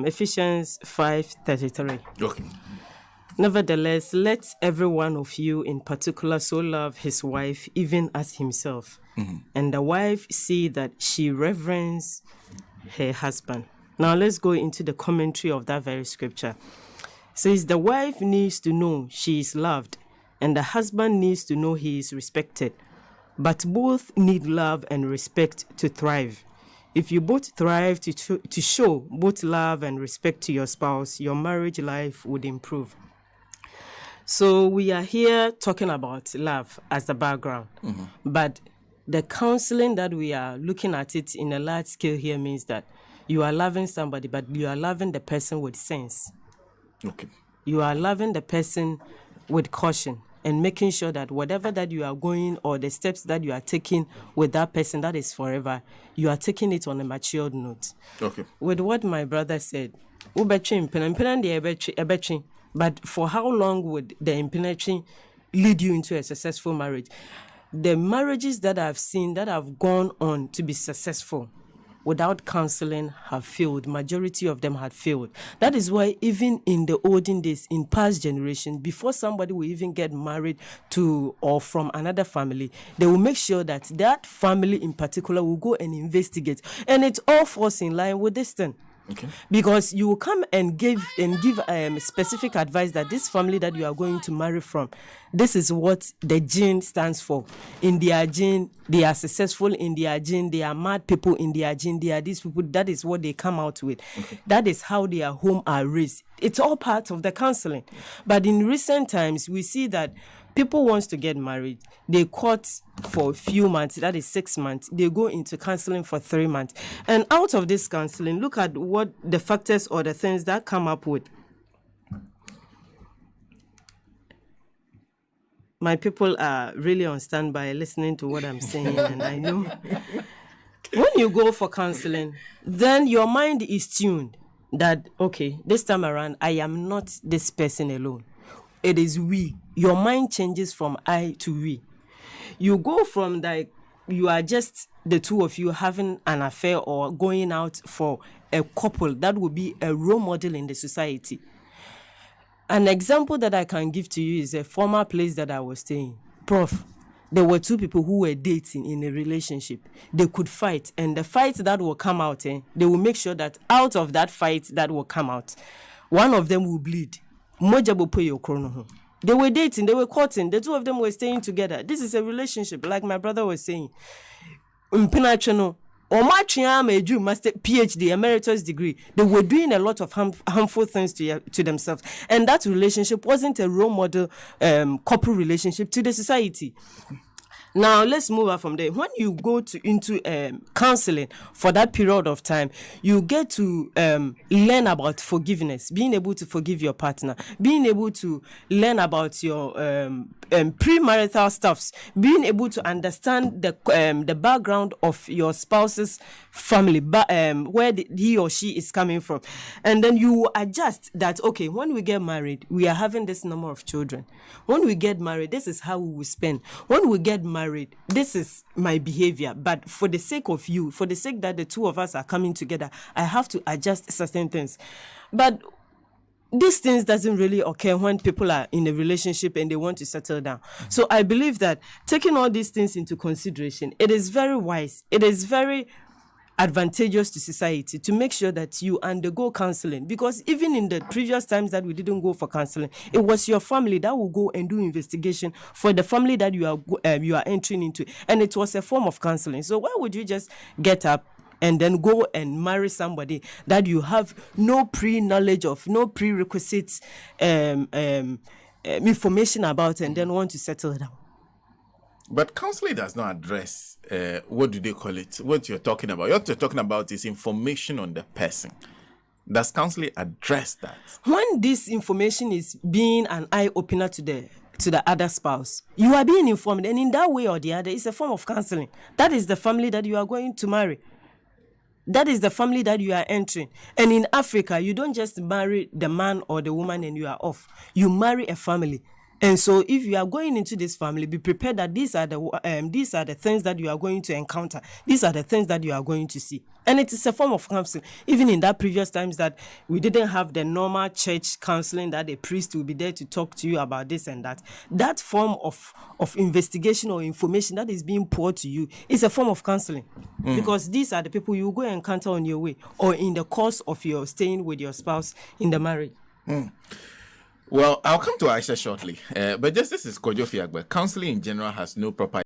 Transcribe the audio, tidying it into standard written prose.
Ephesians 5:33. Okay. Nevertheless, let every one of you in particular so love his wife even as himself, and the wife see that she reverence her husband. Now let's go into the commentary of that very scripture. It says the wife needs to know she is loved, and the husband needs to know he is respected. But both need love and respect to thrive. If you both thrive to show both love and respect to your spouse, your marriage life would improve. So we are here talking about love as the background. But the counseling that we are looking at it in a large scale here means that you are loving somebody, but you are loving the person with sense. Okay. You are loving the person with caution and making sure that whatever that you are going or the steps that you are taking with that person that is forever, you are taking it on a matured note. Okay. With what my brother said, but for how long would the impenetrating lead you into a successful marriage? The marriages that I've seen that have gone on to be successful without counseling have failed. Majority of them had failed. That is why even in the olden days, in past generations, before somebody will even get married to or from another family, they will make sure that that family in particular will go and investigate. And it all falls in line with this thing. Okay. Because you will come and give specific advice that this family that you are going to marry from, this is what the gene stands for. In their gene, they are successful. In their gene, they are mad people. In their gene, they are these people. That is what they come out with. Okay. That is how their home are raised. It's all part of the counseling. But in recent times, we see that people wants to get married. They court for a few months, that is 6 months. They go into counseling for 3 months. And out of this counseling, look at what the factors or the things that come up with. My people are really on standby listening to what I'm saying, and I know. When you go for counseling, then your mind is tuned that, okay, this time around, I am not this person alone. It is we. Your mind changes from I to we. You go from like you are just the two of you having an affair or going out for a couple that would be a role model in the society. An example that I can give to you is a former place that I was staying. Prof, there were two people who were dating in a relationship. They could fight, and the fight that will come out, they will make sure that out of that fight that will come out, one of them will bleed. They were dating, they were courting, the two of them were staying together. This is a relationship, like my brother was saying. Master PhD, emeritus degree, they were doing a lot of harmful things to themselves. And that relationship wasn't a role model couple relationship to the society. Now, let's move on from there. When you go into counseling for that period of time, you get to learn about forgiveness, being able to forgive your partner, being able to learn about your premarital stuffs, being able to understand the background of your spouse's family, where he or she is coming from. And then you adjust that, okay, when we get married, we are having this number of children. When we get married, this is how we will spend. When we get married, this is my behavior. But for the sake of you, for the sake that the two of us are coming together, I have to adjust certain things. But these things doesn't really occur when people are in a relationship and they want to settle down. So I believe that taking all these things into consideration, it is very wise. It is very advantageous to society to make sure that you undergo counseling, because even in the previous times that we didn't go for counseling, it was your family that will go and do investigation for the family that you are entering into, and it was a form of counseling. So why would you just get up and then go and marry somebody that you have no pre-knowledge of, no prerequisites information about, and then want to settle down? But counseling does not address, what do they call it? What you're talking about. What you're talking about is information on the person. Does counseling address that? When this information is being an eye-opener to the other spouse, you are being informed, and in that way or the other, it's a form of counseling. That is the family that you are going to marry. That is the family that you are entering. And in Africa, you don't just marry the man or the woman and you are off. You marry a family. And so if you are going into this family, be prepared that these are the things that you are going to encounter. These are the things that you are going to see. And it is a form of counseling. Even in that previous times that we didn't have the normal church counseling, that a priest will be there to talk to you about this and that. That form of investigation or information that is being poured to you is a form of counseling. Because these are the people you go and encounter on your way or in the course of your staying with your spouse in the marriage. Well, I'll come to Aisha shortly. But just this is Kojo Fiagbe. Counseling in general has no proper